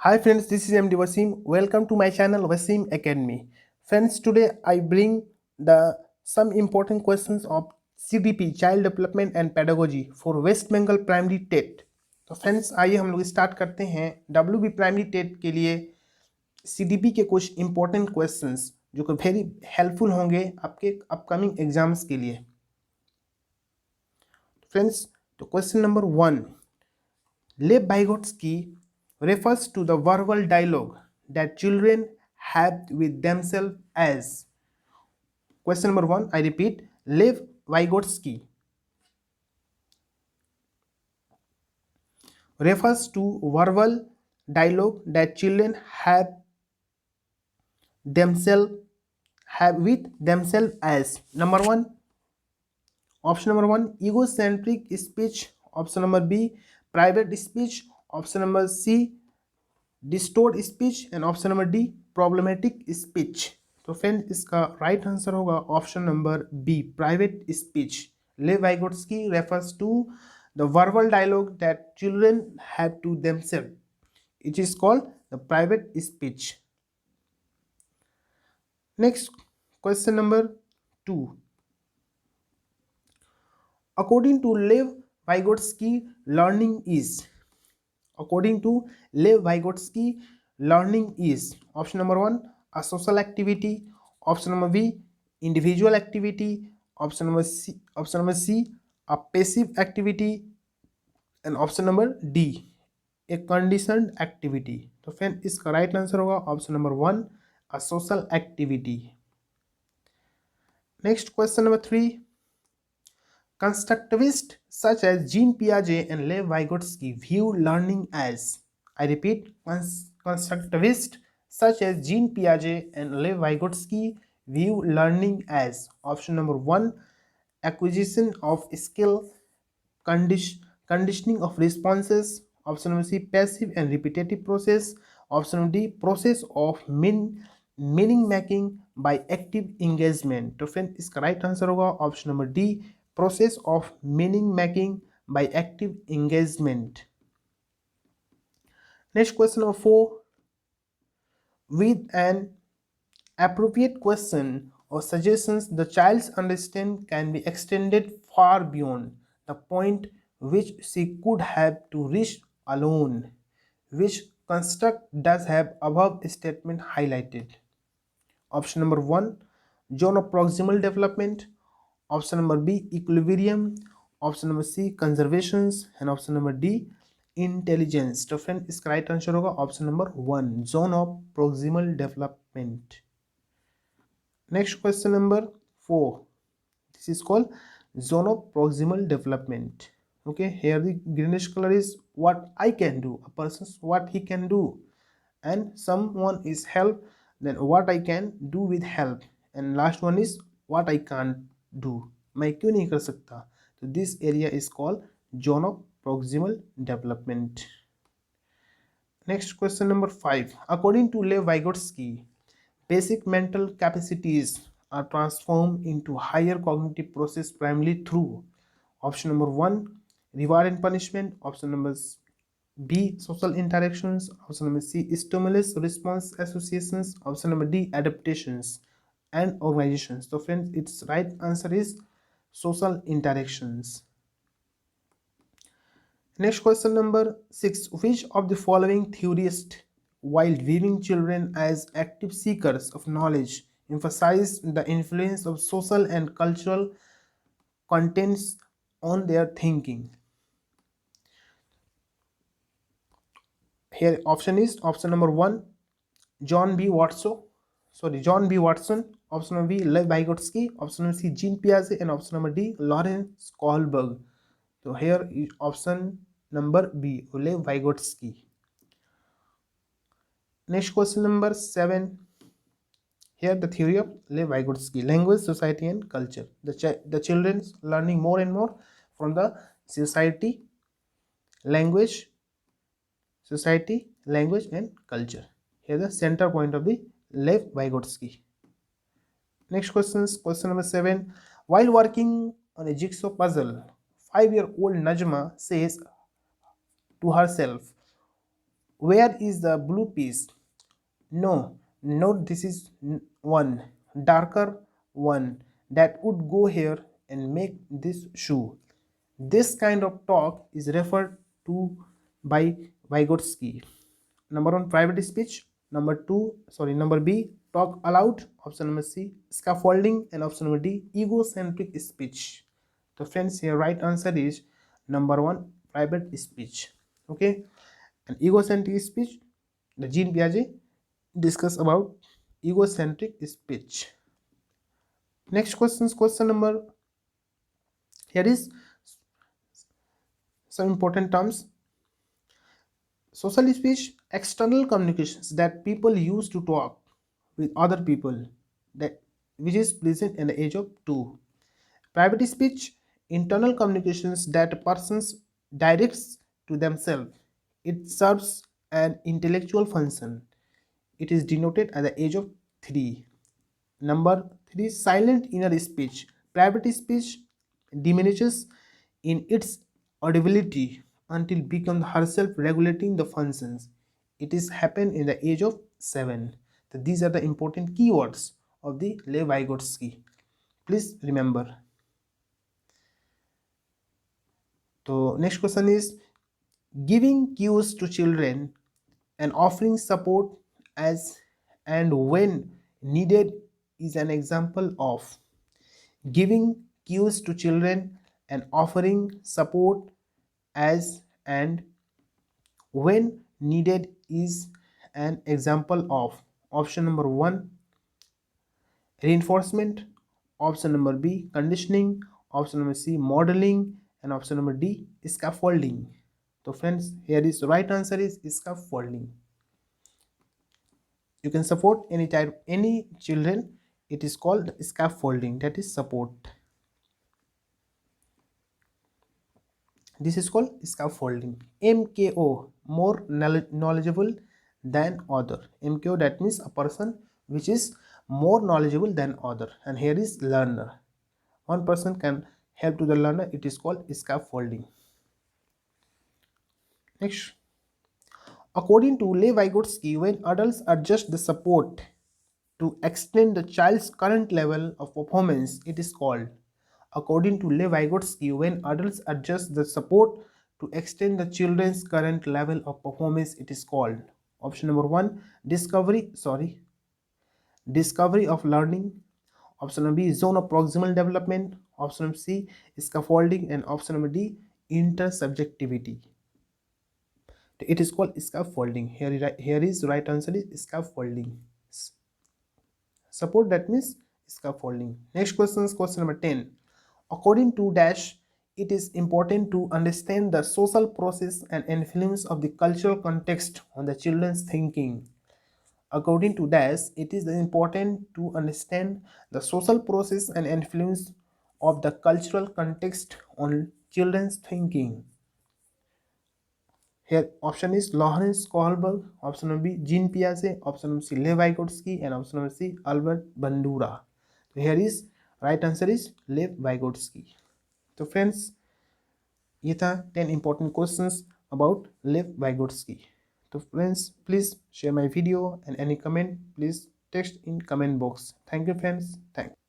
Hi friends, this is MD Wasim. Welcome to my channel Wasim Academy. Friends, today I bring the some important questions of CDP Child Development and Pedagogy for West Bengal Primary TET. तो friends आइए हम लोग start करते हैं WB primary TET के लिए CDP के कुछ इंपॉर्टेंट क्वेश्चंस जो कि वेरी हेल्पफुल होंगे आपके अपकमिंग एग्जाम्स के लिए. फ्रेंड्स, तो question number 1, Lev Vygotsky refers to the verbal dialogue that children have with themselves as. Question number 1, I repeat, Lev Vygotsky refers to verbal dialogue that children have with themselves as. Number 1, option number 1, egocentric speech. Option number B, private speech. Option number C, distorted speech and option number D problematic speech. तो friend इसका right answer होगा option number B private speech. Lev Vygotsky refers to the verbal dialogue that children have to themselves. It is called the private speech. Next question number 2. According to Lev Vygotsky learning is. According to Lev Vygotsky, learning is option number 1, a social activity. Option number B, individual activity. Option number C, a passive activity. And option number D, a conditioned activity. तो friend इसका right answer होगा option number 1, a social activity. Next question number 3. Constructivists such as Jean Piaget and Lev Vygotsky view learning as. I repeat, constructivists such as Jean Piaget and Lev Vygotsky view learning as. Option number 1, acquisition of skill, conditioning of responses. Option number C, passive and repetitive process. Option number D, process of meaning making by active engagement. तो friend इसका right answer होगा option number D process of meaning making by active engagement. Next question number 4. With an appropriate question or suggestions, the child's understanding can be extended far beyond the point which she could have to reach alone. Which construct does have above statement highlighted? Option number 1, zone of proximal development. Option number B, equilibrium. Option number C, conservations. And option number D, intelligence. तो friend इसका right answer होगा option number 1, zone of proximal development. Next question number 4. This is called zone of proximal development. Okay, here the greenish color is what I can do, a person's what he can do, and someone is help, then what I can do with help, and last one is what I can't do, मैं क्यों नहीं कर सकता. तो this area is called zone of proximal development. Next question number 5. According to Lev Vygotsky, basic mental capacities are transformed into higher cognitive process primarily through. Option number 1, reward and punishment. Option number B, social interactions. Option number C, stimulus response associations. Option number D, adaptations and organizations. So friends, its right answer is social interactions. Next question number 6. Which of the following theorists, while viewing children as active seekers of knowledge, emphasize the influence of social and cultural contents on their thinking? Here option is option number 1, John B. Watson. Option number B, Lev Vygotsky. Option number C, Jean Piaget. And option number D, Lawrence Kohlberg. So here is option number B, Lev Vygotsky. Next question number 7. Here the theory of Lev Vygotsky, language, society and culture. The children's learning more and more from the society, language, and culture. Here the center point of the Lev Vygotsky. Next question number 7. While working on a jigsaw puzzle, 5-year-old Najma says to herself, Where is the blue piece? No, not this is one darker one that would go here and make this shoe. This kind of talk is referred to by Vygotsky. Number one, private speech. Number B, talk aloud. Option number C, scaffolding. And option number D, egocentric speech. So friends, here right answer is number one, private speech. Okay, and egocentric speech, the Jean Piaget discuss about egocentric speech. Next question number, here is some important terms. Social speech, external communications that people use to talk with other people, that which is present in the age of 2. Private speech, internal communications that persons directs to themselves. It serves an intellectual function. It is denoted at the age of 3. Number 3, silent inner speech. Private speech diminishes in its audibility until becomes herself regulating the functions. It is happen in the age of 7. So these are the important keywords of the Lev Vygotsky. Please remember. So next question is, giving cues to children and offering support as and when needed is an example of. Giving cues to children and offering support as and when needed is an example of. Option number 1, reinforcement. Option number B, conditioning. Option number C, modeling. And option number D, scaffolding. So friends, here is right answer is scaffolding. You can support any type, any children, it is called scaffolding, that is support. This is called scaffolding. MKO, more knowledgeable than other. MKO, that means a person which is more knowledgeable than other, and here is learner. One person can help to the learner, it is called scaffolding. Next, according to Lev Vygotsky, when adults adjust the support to extend the child's current level of performance, it is called. According to Lev Vygotsky, when adults adjust the support to extend the children's current level of performance, it is called. Option number 1, discovery of learning. Option number B, zone of proximal development. Option number C, scaffolding. And option number D, intersubjectivity. It is called scaffolding. Here is right answer is scaffolding. Support, that means scaffolding. Next question is question number 10. According to Dash, it is important to understand the social process and influence of the cultural context on the children's thinking. According to Dash, it is important to understand the social process and influence of the cultural context on children's thinking. Here option is Lawrence Kohlberg, option number B, Jean Piaget, option number C, Lev Vygotsky, and option number C, Albert Bandura. So here is right answer is Lev Vygotsky. So friends, ये था 10 important questions about Lev Vygotsky. So friends, please share my video and any comment, please text in comment box. Thank you friends. Thank you.